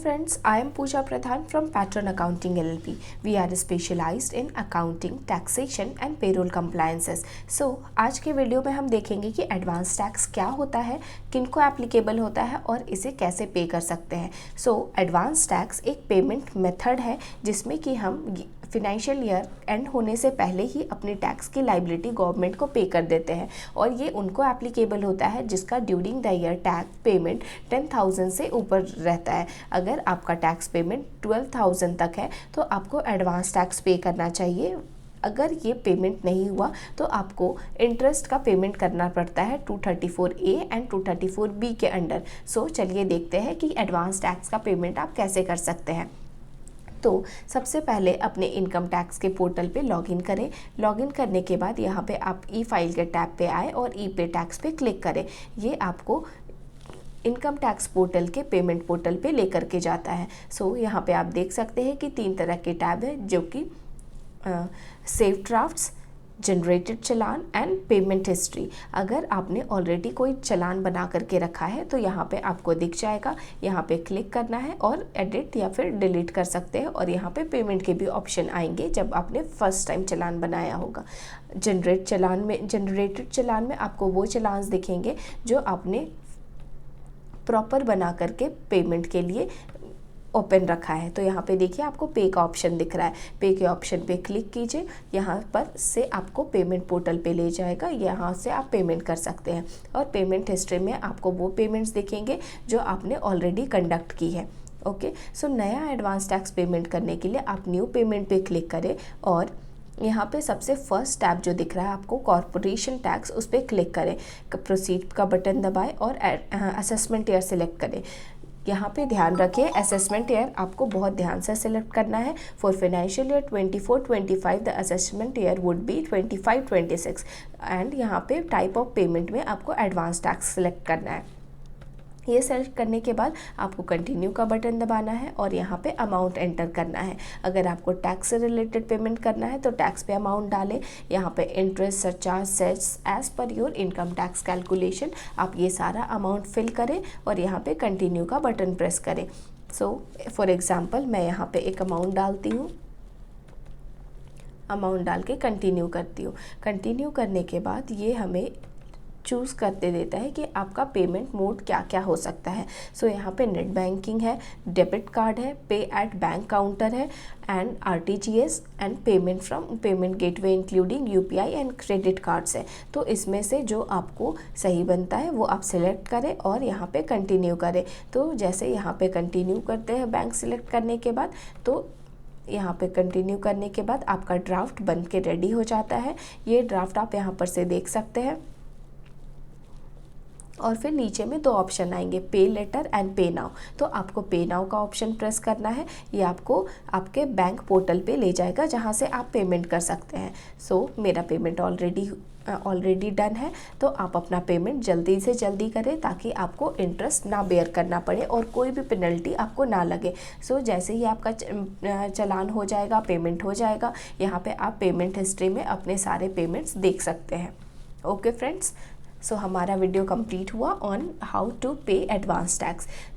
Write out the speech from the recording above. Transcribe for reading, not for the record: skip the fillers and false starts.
friends, I am Pooja Pradhan from Patron Accounting LLP. We are specialized in accounting, taxation and payroll compliances. So आज के video में हम देखेंगे कि advance tax क्या होता है, किनको एप्लीकेबल होता है और इसे कैसे पे कर सकते हैं। एडवांस टैक्स एक पेमेंट मेथड है जिसमें कि हम फिनेंशियल ईयर एंड होने से पहले ही अपनी टैक्स की लाइबिलिटी गवर्नमेंट को पे कर देते हैं और ये उनको एप्लीकेबल होता है जिसका during the year tax payment 10,000 से ऊपर रहता है। अगर आपका टैक्स पेमेंट 12,000 तक है तो आपको एडवांस टैक्स पे करना चाहिए। अगर ये पेमेंट नहीं हुआ तो आपको इंटरेस्ट का पेमेंट करना पड़ता है 234A एंड 234B के अंडर। चलिए देखते हैं कि एडवांस टैक्स का पेमेंट आप कैसे कर सकते हैं। तो सबसे पहले अपने इनकम टैक्स के पोर्टल पे लॉगिन करें। लॉगिन करने के बाद यहाँ पे आप ई फाइल के टैब पे आए और ई पे टैक्स पे क्लिक करें। ये आपको इनकम टैक्स पोर्टल के पेमेंट पोर्टल पे लेकर के जाता है। यहाँ पे आप देख सकते हैं कि 3 तरह के टैब है जो कि save drafts, generated challan and payment history. अगर आपने ऑलरेडी कोई चलान बना करके रखा है तो यहाँ पे आपको दिख जाएगा। यहाँ पे क्लिक करना है और एडिट या फिर डिलीट कर सकते हैं और यहाँ पे पेमेंट के भी ऑप्शन आएंगे जब आपने फर्स्ट टाइम चलान बनाया होगा। जनरेटेड चलान में आपको वो चलान दिखेंगे जो आपने प्रॉपर बना करके पेमेंट के लिए ओपन रखा है। तो यहाँ पे देखिए आपको पे का ऑप्शन दिख रहा है। पे के ऑप्शन पे क्लिक कीजिए। यहाँ पर से आपको पेमेंट पोर्टल पे ले जाएगा। यहाँ से आप पेमेंट कर सकते हैं और पेमेंट हिस्ट्री में आपको वो पेमेंट्स दिखेंगे जो आपने ऑलरेडी कंडक्ट की है। ओके, नया एडवांस टैक्स पेमेंट करने के लिए आप न्यू पेमेंट पे क्लिक करें और यहाँ पे सबसे फर्स्ट टैब जो दिख रहा है आपको कॉर्पोरेशन टैक्स, उस पर क्लिक करें। प्रोसीड का बटन दबाएं और असेसमेंट ईयर सेलेक्ट करें। यहाँ पे ध्यान रखिए असेसमेंट ईयर आपको बहुत ध्यान से सिलेक्ट करना है। For financial year 24-25 the assessment year would be 25-26 and यहाँ पे टाइप ऑफ पेमेंट में आपको एडवांस टैक्स सेलेक्ट करना है। ये सेलेक्ट करने के बाद आपको कंटिन्यू का बटन दबाना है और यहाँ पे अमाउंट एंटर करना है। अगर आपको टैक्स से रिलेटेड पेमेंट करना है तो टैक्स पे अमाउंट डालें। यहाँ पे interest, surcharge, cess as per your income tax calculation आप ये सारा अमाउंट फिल करें और यहाँ पे कंटिन्यू का बटन प्रेस करें। फॉर एग्जाम्पल मैं यहाँ पे एक अमाउंट डालती हूँ। अमाउंट डाल के कंटिन्यू करती हूँ। कंटिन्यू करने के बाद ये हमें चूज़ करते देता है कि आपका पेमेंट मोड क्या क्या हो सकता है। यहाँ पे नेट बैंकिंग है, डेबिट कार्ड है, पे एट बैंक काउंटर है and RTGS and payment from payment gateway including UPI and credit cards है। तो इसमें से जो आपको सही बनता है वो आप सिलेक्ट करें और यहाँ पे कंटिन्यू करें। तो जैसे यहाँ पे कंटिन्यू करते हैं बैंक सिलेक्ट करने के बाद, तो यहाँ पे कंटिन्यू करने के बाद आपका ड्राफ्ट बन के रेडी हो जाता है। ये ड्राफ्ट आप यहाँ पर से देख सकते हैं और फिर नीचे में 2 ऑप्शन आएंगे, पे लेटर एंड पे नाउ। तो आपको पे नाउ का ऑप्शन प्रेस करना है। ये आपको आपके बैंक पोर्टल पे ले जाएगा जहाँ से आप पेमेंट कर सकते हैं। मेरा पेमेंट ऑलरेडी डन है। तो आप अपना पेमेंट जल्दी से जल्दी करें ताकि आपको इंटरेस्ट ना बेयर करना पड़े और कोई भी पेनल्टी आपको ना लगे। जैसे ही आपका चलान हो जाएगा, पेमेंट हो जाएगा, यहाँ पे आप पेमेंट हिस्ट्री में अपने सारे पेमेंट्स देख सकते हैं। ओके फ्रेंड्स, हमारा वीडियो कंप्लीट हुआ ऑन हाउ टू पे एडवांस टैक्स।